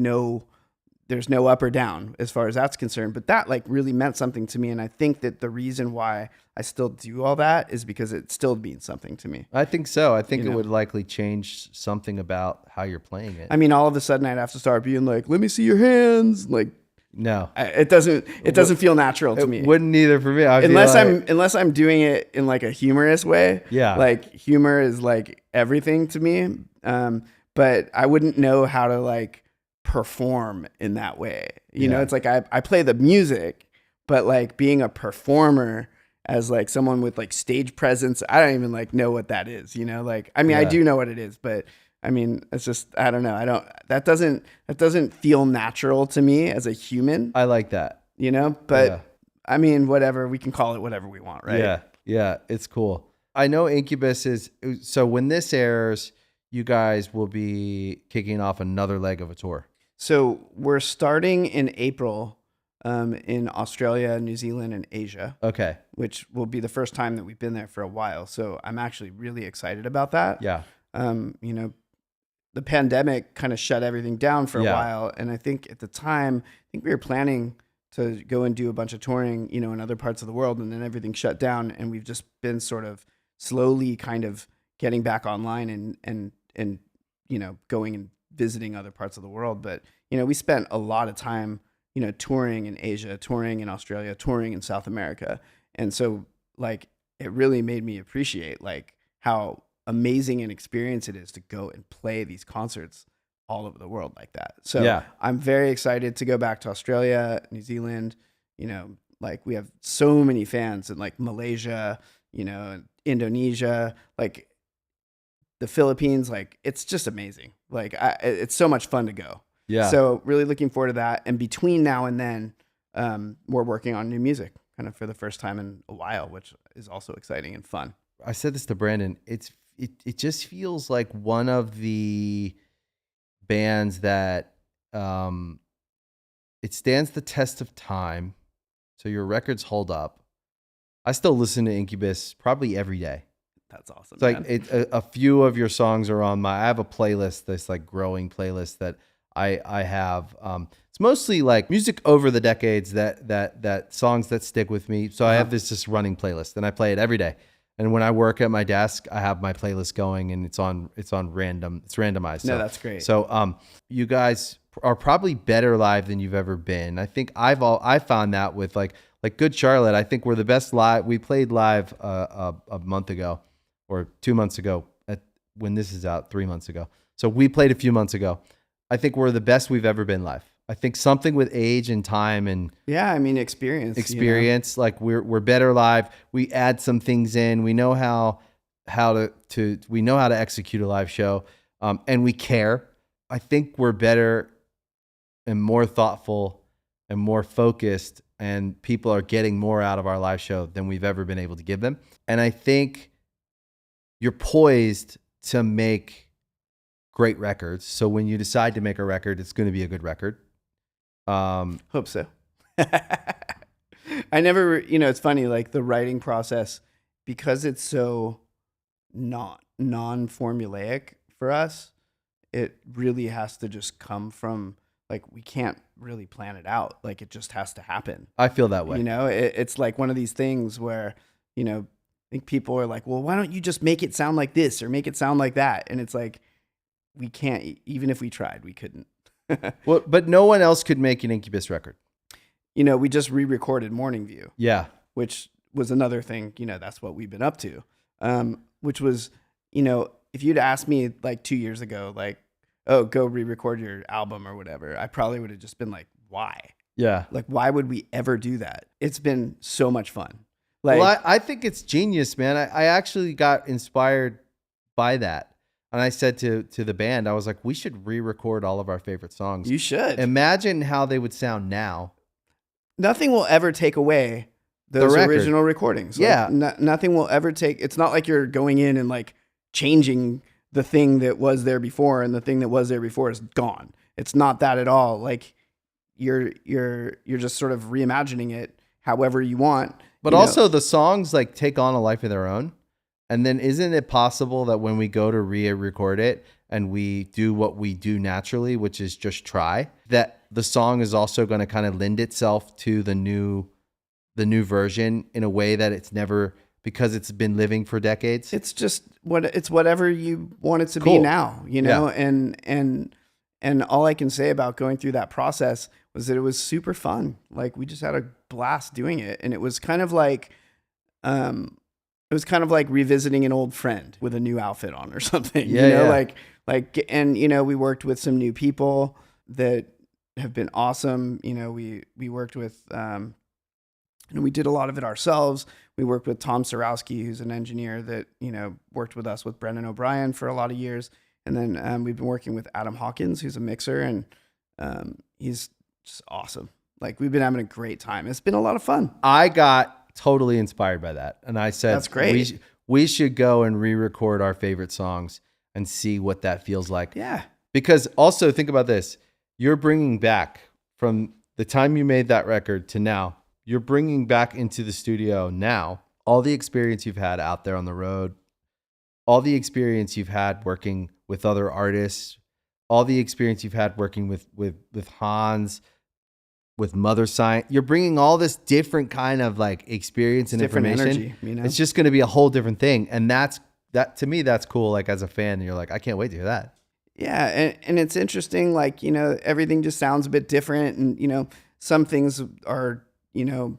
there's no up or down as far as that's concerned. But that like really meant something to me. And I think that the reason why I still do all that is because it still means something to me. I think so. I think it would likely change something about how you're playing it. I mean, all of a sudden I'd have to start being like, let me see your hands. Like, no, it doesn't feel natural to me. Wouldn't either for me. Unless I'm doing it in like a humorous way. Yeah. Like humor is like everything to me. But I wouldn't know how to like perform in that way. You know, it's like I play the music, but like being a performer as like someone with like stage presence, I don't even like know what that is, like, I mean, I do know what it is, but I mean, it's just, I don't know. That doesn't feel natural to me as a human. I like that, but I mean, whatever, we can call it whatever we want. Right. Yeah. Yeah. It's cool. I know Incubus so when this airs, you guys will be kicking off another leg of a tour. So we're starting in April in Australia, New Zealand, and Asia. Okay. Which will be the first time that we've been there for a while. So I'm actually really excited about that. Yeah. The pandemic kind of shut everything down for a while. And I think at the time, we were planning to go and do a bunch of touring, in other parts of the world. And then everything shut down. And we've just been sort of slowly kind of getting back online and going and visiting other parts of the world. But, we spent a lot of time, touring in Asia, touring in Australia, touring in South America. And so like, it really made me appreciate like how amazing an experience it is to go and play these concerts all over the world like that. So I'm very excited to go back to Australia, New Zealand, like we have so many fans in like Malaysia, Indonesia, like the Philippines, like it's just amazing. Like it's so much fun to go. Yeah. So really looking forward to that. And between now and then, we're working on new music kind of for the first time in a while, which is also exciting and fun. I said this to Brandon. It just feels like one of the bands that it stands the test of time. So your records hold up. I still listen to Incubus probably every day. That's awesome. It's like a few of your songs are on I have a playlist, this like growing playlist that I have. It's mostly like music over the decades that songs that stick with me. So I have this just running playlist and I play it every day. And when I work at my desk, I have my playlist going and it's randomized. No, that's great. So you guys are probably better live than you've ever been. I think I found that with like Good Charlotte. I think we're the best live. We played live a month ago or 2 months ago when this is out, 3 months ago. So we played a few months ago. I think we're the best we've ever been live. I think something with age and time and experience. Like we're better live. We add some things in. We know how we know how to execute a live show, and we care. I think we're better and more thoughtful and more focused, and people are getting more out of our live show than we've ever been able to give them. And I think you're poised to make great records. So when you decide to make a record, it's going to be a good record. Hope so. I never, it's funny, like the writing process, because it's so non-formulaic for us, it really has to just come from like, we can't really plan it out. Like it just has to happen. I feel that way. It's like one of these things where, I think people are like, well, why don't you just make it sound like this or make it sound like that? And it's like, we can't, even if we tried, we couldn't. Well, but no one else could make an Incubus record. We just re-recorded Morning View. Yeah. Which was another thing, that's what we've been up to. Which was, if you'd asked me like 2 years ago, like, oh, go re-record your album or whatever, I probably would have just been like, why? Yeah. Like, why would we ever do that? It's been so much fun. Like, well, I think it's genius, man. I actually got inspired by that. And I said to the band, I was like, we should re-record all of our favorite songs. You should. Imagine how they would sound now. Nothing will ever take away those original recordings. Yeah. Like, nothing will ever take. It's not like you're going in and like changing the thing that was there before and the thing that was there before is gone. It's not that at all. Like you're just sort of reimagining it however you want. But also the songs like take on a life of their own. And then isn't it possible that when we go to re-record it and we do what we do naturally, which is just try, that the song is also going to kind of lend itself to the new version in a way that it's never, because it's been living for decades? It's just it's whatever you want it to be Cool. now, you know? And all I can say about going through that process was that it was super fun. Like, we just had a blast doing it. And it was kind of like, revisiting an old friend with a new outfit on or something, Yeah, you know, yeah. and, you know, we worked with some new people that have been awesome. You know, we worked with, and we did a lot of it ourselves. We worked with Tom Sorowski, who's an engineer that, you know, worked with us with Brendan O'Brien for a lot of years. And then we've been working with Adam Hawkins, who's a mixer, and he's just awesome. Like, we've been having a great time. It's been a lot of fun. I got totally inspired by that. And I said, That's great. We should go and re-record our favorite songs and see what that feels like. Yeah. Because also think about this. You're bringing back, from the time you made that record to now, you're bringing back into the studio now all the experience you've had out there on the road, all the experience you've had working with other artists, all the experience you've had working with Hans, with Mother Science. You're bringing all this different kind of like experience and Different information. energy, you know? It's just going to be a whole different thing. And that to me, that's cool. Like, as a fan, you're like, I can't wait to hear that. Yeah. And it's interesting. Like, you know, everything just sounds a bit different. And, you know, some things are, you know,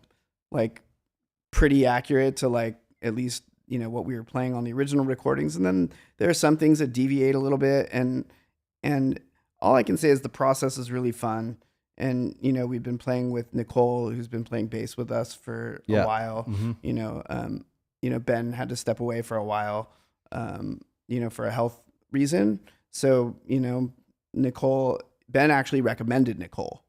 like pretty accurate to like, at least, you know, what we were playing on the original recordings. And then there are some things that deviate a little bit. And all I can say is the process is really fun. And, you know, we've been playing with Nicole, who's been playing bass with us for a while. Mm-hmm. You know, Ben had to step away for a while, you know, for a health reason. So, you know, Ben actually recommended Nicole.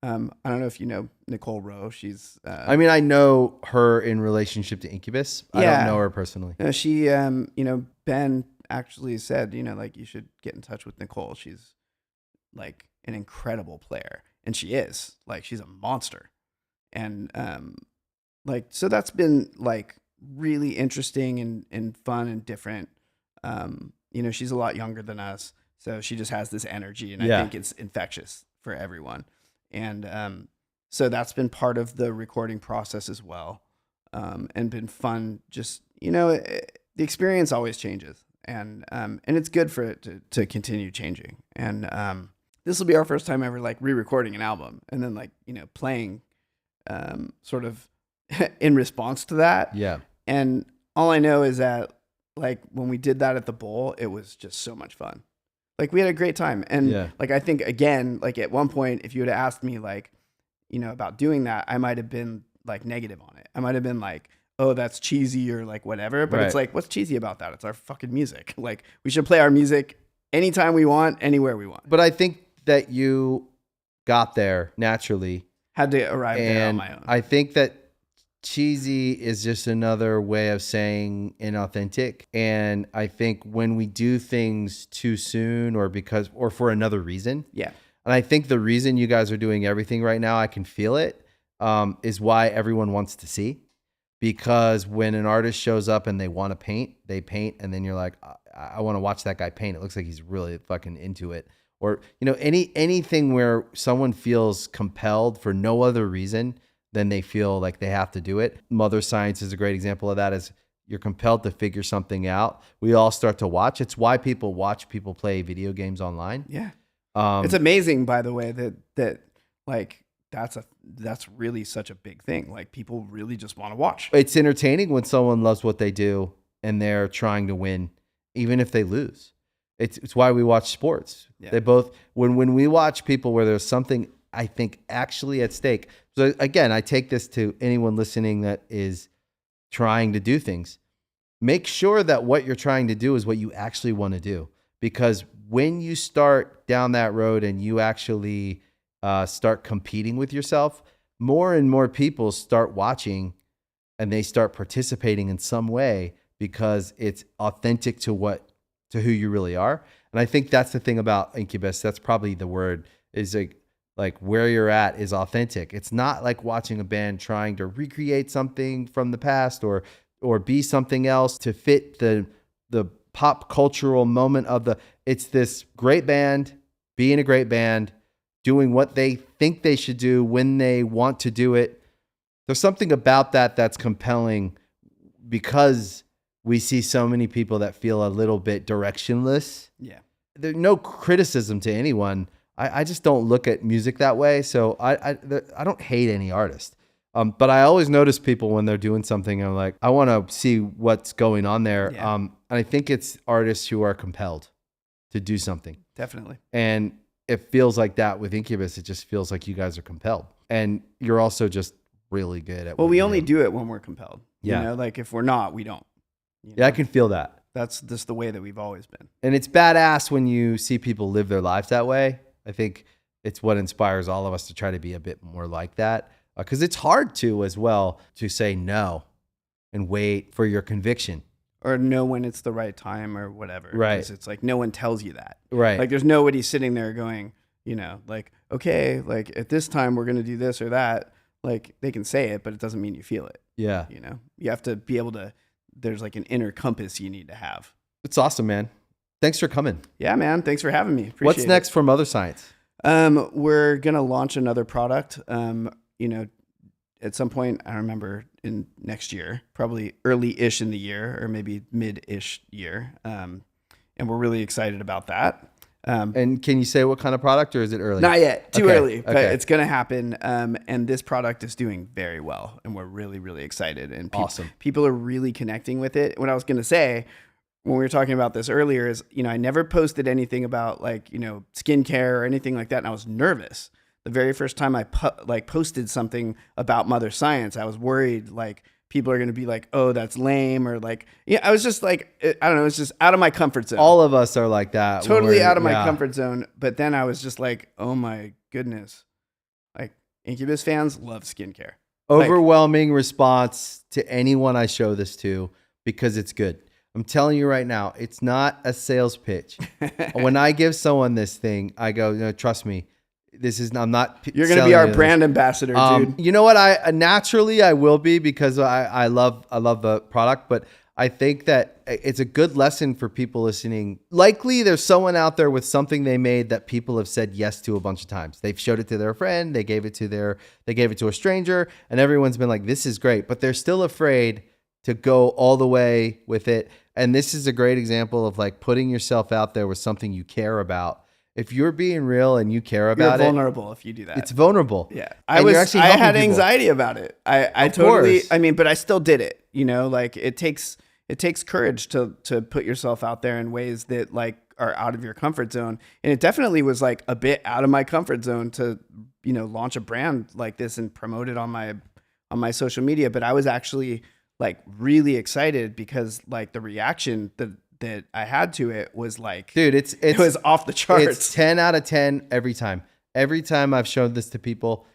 I don't know if you know Nicole Rowe. She's, I mean, I know her in relationship to Incubus. I don't know her personally. She, you know, Ben actually said, you know, like, you should get in touch with Nicole. She's like an incredible player. And she is, like, she's a monster. And, like, so that's been like really interesting and fun and different. You know, she's a lot younger than us, so she just has this energy, and I think it's infectious for everyone. And so that's been part of the recording process as well, and been fun. Just, you know, the experience always changes, and it's good for it to continue changing. And this will be our first time ever like re-recording an album, and then like, you know, playing sort of in response to that. Yeah. And all I know is that like when we did that at the Bowl, it was just so much fun. Like, we had a great time. And like, I think again, like at one point, if you would have asked me like, you know, about doing that, I might've been like negative on it. I might've been like, oh, that's cheesy or like whatever. But it's like, what's cheesy about that? It's our fucking music. Like, we should play our music anytime we want, anywhere we want. But I think that you got there naturally. Had to arrive there on my own. I think that cheesy is just another way of saying inauthentic. And I think when we do things too soon or for another reason. Yeah. And I think the reason you guys are doing everything right now, I can feel it, is why everyone wants to see. Because when an artist shows up and they want to paint, they paint. And then you're like, I want to watch that guy paint. It looks like he's really fucking into it. Or, you know, anything where someone feels compelled for no other reason than they feel like they have to do it. Mother Science is a great example of that. Is you're compelled to figure something out. We all start to watch. It's why people watch people play video games online. Yeah. It's amazing, by the way, that like that's really such a big thing. Like, people really just want to watch. It's entertaining when someone loves what they do and they're trying to win, even if they lose. It's why we watch sports. Yeah. They both, when we watch people where there's something, I think, actually at stake. So again, I take this to anyone listening that is trying to do things. Make sure that what you're trying to do is what you actually want to do. Because when you start down that road and you actually start competing with yourself, more and more people start watching and they start participating in some way because it's authentic to who you really are. And I think that's the thing about Incubus. That's probably the word, is like where you're at is authentic. It's not like watching a band trying to recreate something from the past or or be something else to fit the pop cultural moment of it's this great band, being a great band, doing what they think they should do when they want to do it. There's something about that that's compelling because we see so many people that feel a little bit directionless. Yeah. There's no criticism to anyone. I just don't look at music that way. So I don't hate any artist. But I always notice people when they're doing something, and I'm like, I want to see what's going on there. Yeah. And I think it's artists who are compelled to do something. Definitely. And it feels like that with Incubus. It just feels like you guys are compelled. And you're also just really good at Well, what we you only do. do it when we're compelled. Yeah. You know, like if we're not, we don't. You Yeah, I know? can feel that. That's just the way that we've always been. And it's badass when you see people live their lives that way. I think it's what inspires all of us to try to be a bit more like that. Because it's hard to, as well, to say no and wait for your conviction. Or know when it's the right time or whatever. Right. 'Cause it's like no one tells you that. Right. Like there's nobody sitting there going, you know, like, okay, like at this time we're going to do this or that. Like they can say it, but it doesn't mean you feel it. Yeah. You know, you have to be able to, there's like an inner compass you need to have. It's awesome, man. Thanks for coming. Yeah, man. Thanks for having me. Appreciate What's next for Mother Science? We're going to launch another product. You know, at some point, I remember in next year, probably early-ish in the year or maybe mid-ish year. And we're really excited about that. And can you say what kind of product, or is it early? Not yet, too Okay, early, but okay. it's going to happen. And this product is doing very well, and we're really, really excited. And Awesome. People are really connecting with it. What I was going to say when we were talking about this earlier is, you know, I never posted anything about like, you know, skincare or anything like that, and I was nervous. The very first time I posted something about Mother Science, I was worried like people are going to be like, oh, that's lame, or like, yeah, I was just like, I don't know, it's just out of my comfort zone. All of us are like that. when Totally we're- out of my yeah. comfort zone. But then I was just like, oh my goodness, like Incubus fans love skincare. Overwhelming response to anyone I show this to because it's good. I'm telling you right now, it's not a sales pitch. When I give someone this thing, I go, no, trust me, this is, I'm not. You're going to selling be our you this. brand ambassador, dude. You know what? I naturally I will be because I love the product, but I think that it's a good lesson for people listening. Likely there's someone out there with something they made that people have said yes to a bunch of times. They've showed it to their friend, they gave it to a stranger, and everyone's been like, this is great, but they're still afraid to go all the way with it. And this is a great example of like putting yourself out there with something you care about. If you're being real and you care You're about vulnerable if you do that. it's vulnerable. Yeah. And you're actually I helping had people. anxiety about it. I Of totally, course. I mean, but I still did it, you know, like it takes courage to put yourself out there in ways that like are out of your comfort zone. And it definitely was like a bit out of my comfort zone to, you know, launch a brand like this and promote it on my social media. But I was actually like really excited because like the reaction that I had to it was like, Dude, it was off the charts. It's 10 out of 10 every time. Every time I've shown this to people,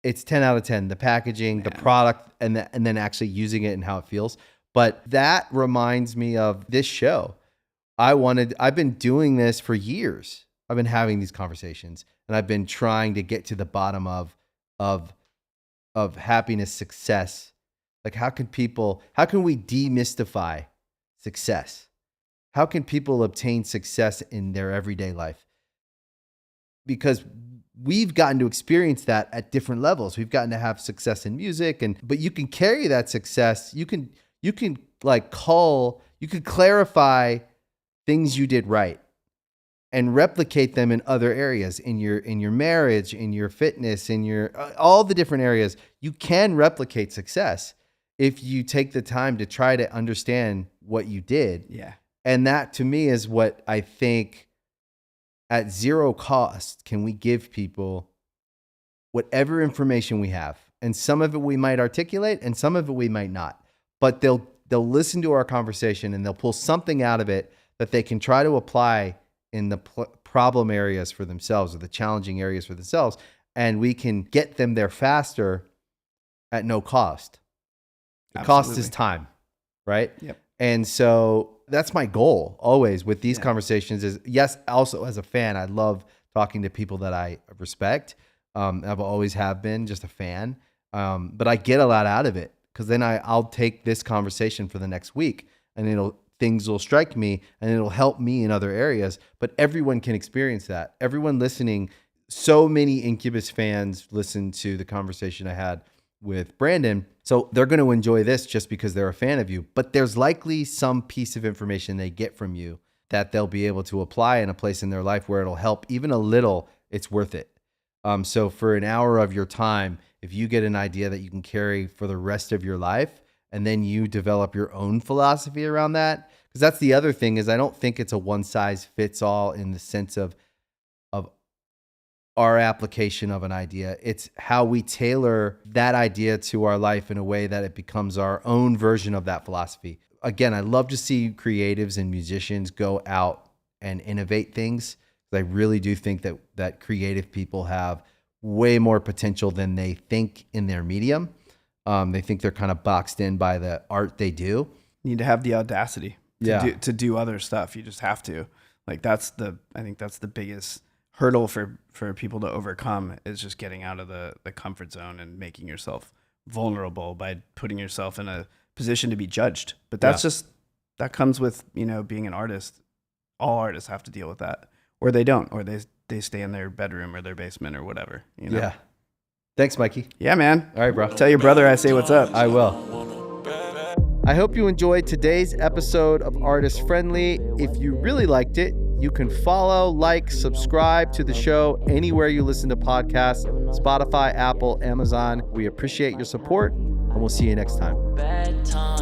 it's 10 out of 10. The packaging, the product, and then actually using it and how it feels. But that reminds me of this show. I've been doing this for years. I've been having these conversations, and I've been trying to get to the bottom of happiness, success. Like how can we demystify success? How can people obtain success in their everyday life? Because we've gotten to experience that at different levels. We've gotten to have success in music, but you can carry that success. You can clarify things you did right and replicate them in other areas, in your marriage, in your fitness, in your all the different areas. You can replicate success if you take the time to try to understand what you did. Yeah. And that to me is what I think at zero cost can we give people whatever information we have. And some of it we might articulate and some of it we might not. But they'll listen to our conversation and they'll pull something out of it that they can try to apply in the problem areas for themselves or the challenging areas for themselves. And we can get them there faster at no cost. The cost is Absolutely. time, right? Yep. And so that's my goal always with these conversations is, yes, also as a fan, I love talking to people that I respect. I've always have been just a fan. But I get a lot out of it because then I'll take this conversation for the next week, and things will strike me and it'll help me in other areas. But everyone can experience that. Everyone listening, so many Incubus fans listened to the conversation I had with Brandon. So they're going to enjoy this just because they're a fan of you. But there's likely some piece of information they get from you that they'll be able to apply in a place in their life where it'll help even a little. It's worth it. So for an hour of your time, if you get an idea that you can carry for the rest of your life, and then you develop your own philosophy around that, because that's the other thing, is I don't think it's a one size fits all in the sense of our application of an idea. It's how we tailor that idea to our life in a way that it becomes our own version of that philosophy. Again, I love to see creatives and musicians go out and innovate things. I really do think that creative people have way more potential than they think in their medium. They think they're kind of boxed in by the art they do. You need to have the audacity to do other stuff. You just have to. Like I think that's the biggest hurdle for people to overcome, is just getting out of the comfort zone and making yourself vulnerable by putting yourself in a position to be judged. But that's that comes with, being an artist. All artists have to deal with that, or they don't, or they stay in their bedroom or their basement or whatever. Yeah. Thanks, Mikey. Yeah, man. All right, bro. Tell your brother I say what's up. I will. I hope you enjoyed today's episode of Artist Friendly. If you really liked it, you can follow, like, subscribe to the show anywhere you listen to podcasts, Spotify, Apple, Amazon. We appreciate your support, and we'll see you next time. Bedtime.